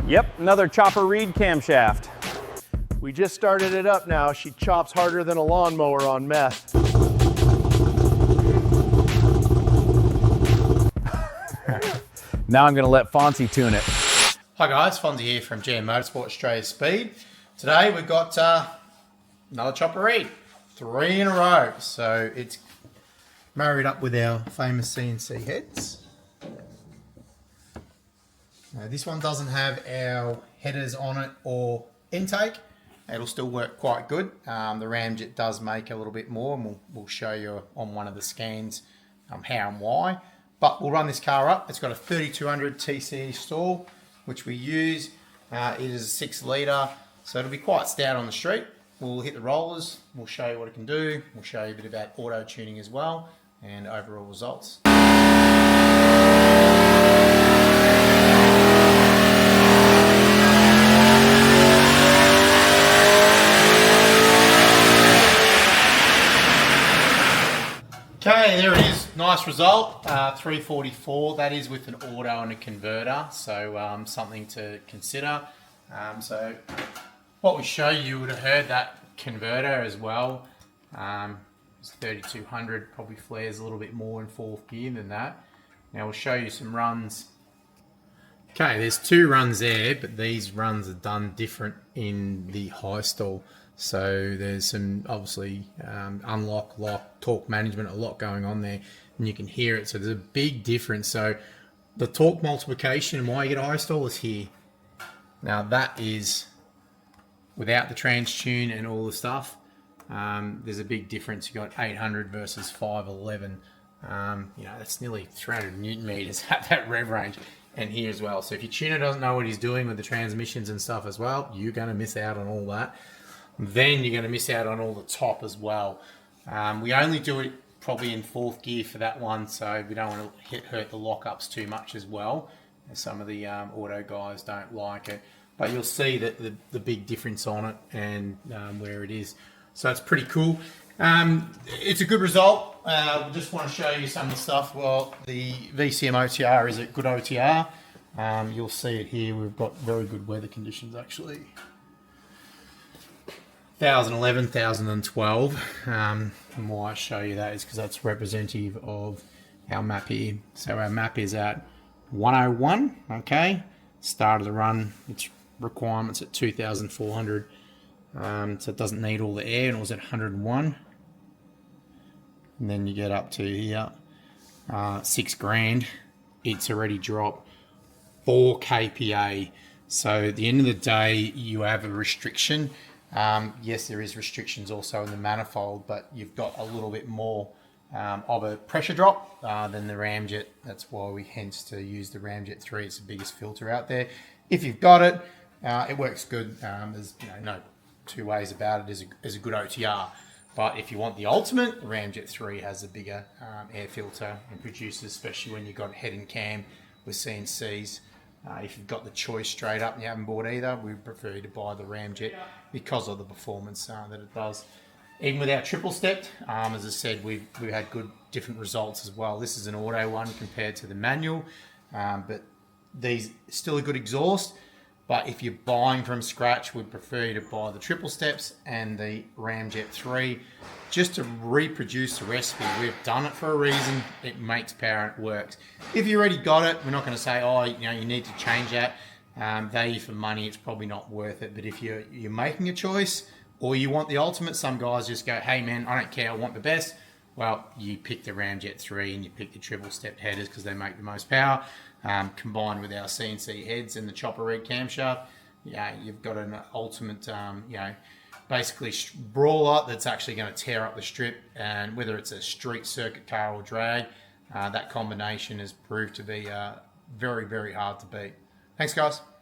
Yep, another chopper Reid camshaft. We just started it up now. She chops harder than a lawnmower on meth. Now I'm gonna let Fonzie tune it. Hi guys, Fonzie here from GMMotorsport Australia Speed. Today we've got another chopper Reid, 3 in a row. So it's married up with our famous CNC heads. Now, this one doesn't have our headers on it or intake. It'll still work quite good. The ramjet does make a little bit more, and we'll show you on one of the scans how and why. But we'll run this car up. It's got a 3200 TCE stall, which we use. It is a 6 litre, so it'll be quite stout on the street. We'll hit the rollers, we'll show you what it can do, we'll show you a bit about auto tuning as well, and overall results. Okay, there it is. Nice result. 344. That is with an auto and a converter, so something to consider. So what we show you would have heard that converter as well. It's 3200, probably flares a little bit more in 4th gear than that. Now we'll show you some runs. Okay, there's 2 runs there, but these runs are done different in the high stall. So there's some obviously unlock, lock, torque management, a lot going on there, and you can hear it. So there's a big difference. So the torque multiplication and why you get a high stall is here. Now that is without the trans tune and all the stuff. There's a big difference. You got 800 versus 511. You know, that's nearly 300 Newton meters at that rev range. And here as well. So if your tuner doesn't know what he's doing with the transmissions and stuff as well, you're going to miss out on all that. Then you're going to miss out on all the top as well. We only do it probably in 4th gear for that one, so we don't want to hurt the lockups too much as well. Some of the auto guys don't like it, but you'll see that the big difference on it and where it is. So it's pretty cool. It's a good result. We just want to show you some of the stuff. Well, the VCM OTR is a good OTR. You'll see it here. We've got very good weather conditions actually. 1011, 1012. And why I show you that is because that's representative of our map here. So our map is at 101, okay? Start of the run, its requirements at 2,400. So it doesn't need all the air, and it was at 101. And then you get up to here, 6 grand. It's already dropped 4 kPa. So at the end of the day, you have a restriction. Yes, there is restrictions also in the manifold, but you've got a little bit more of a pressure drop than the ramjet. That's why we hence to use the Ramjet 3. It's the biggest filter out there. If you've got it, it works good. There's no 2 ways about it. It's a good OTR. But if you want the ultimate, the Ramjet 3 has a bigger air filter and produces, especially when you've got head and cam with CNCs. If you've got the choice straight up and you haven't bought either, we prefer you to buy the Ramjet because of the performance that it does. Even with our triple stepped, as I said, we've had good different results as well. This is an auto one compared to the manual, but these still a good exhaust. But if you're buying from scratch, we'd prefer you to buy the triple steps and the Ramjet 3 just to reproduce the recipe. We've done it for a reason. It makes power and it works. If you already got it, we're not going to say, oh, you need to change that. Value for money, it's probably not worth it. But if you're making a choice or you want the ultimate, some guys just go, hey man, I don't care, I want the best. Well, you pick the Ramjet 3 and you pick the triple step headers because they make the most power. Combined with our CNC heads and the chopper Reid camshaft, you've got an ultimate, basically brawler that's actually going to tear up the strip. And whether it's a street circuit car or drag, that combination has proved to be very, very hard to beat. Thanks, guys.